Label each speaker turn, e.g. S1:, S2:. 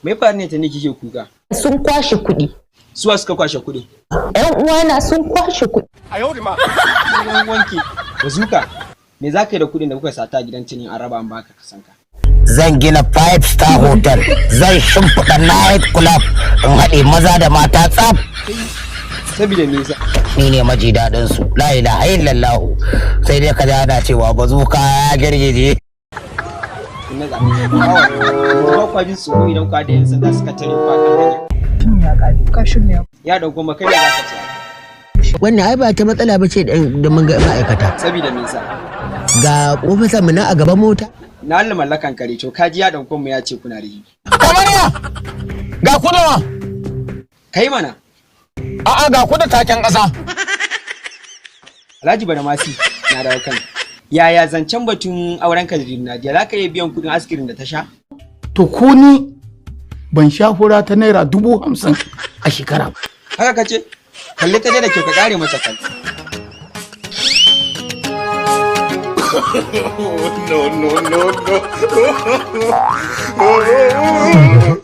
S1: Me fa ne ta ne kike kuka?
S2: Sun kwashe kuɗi.
S1: Suwa suka kwashe kuɗi?
S2: Ƴan uwana sun kwashe kuɗi.
S3: A yau da ma.
S1: Ɗan wanki. Bazuka. Me za ka yi da kuɗin da kuka sata gidan cinin an raba an baka kasanka?
S4: Zan gina 5-star hotel, zan shimfiɗa night club in haɗe maza da mata tsaf.
S1: Sabida me yasa?
S4: Ni ne maji daɗin su, la ilaha illallah. Sai dai ka ji ana cewa bazuka ya girgije.
S1: Na zaɓi. Ba kwa jin tsoro idan kwa da yan sanda suka tare ku a kan hanya. Ya ɗauko maka ne za ka ce.
S4: Wannan ai ba ta matsala ba ce da mun ga ma'aikata.
S1: Sabida me yasa?
S4: Ga ofisar mu na a gaban mota.
S1: Na Allah mallakan kare to kaji ya ɗauko mu ya ce kuna da shi.
S3: Kamar ya. Ga ku nawa.
S1: Kai mana.
S3: A'a ga ku da taken ƙasa.
S1: Alhaji Badamasi na dawo kan. Yaya zancen batun auren ka da Nadiya za ka iya biyan kuɗin askirin da ta sha?
S5: To ko ni ban sha fura ta naira 50,000 a shekara ba.
S1: Haka ka ce? Kalli ta da kyau ka ƙare mata kan.
S3: No.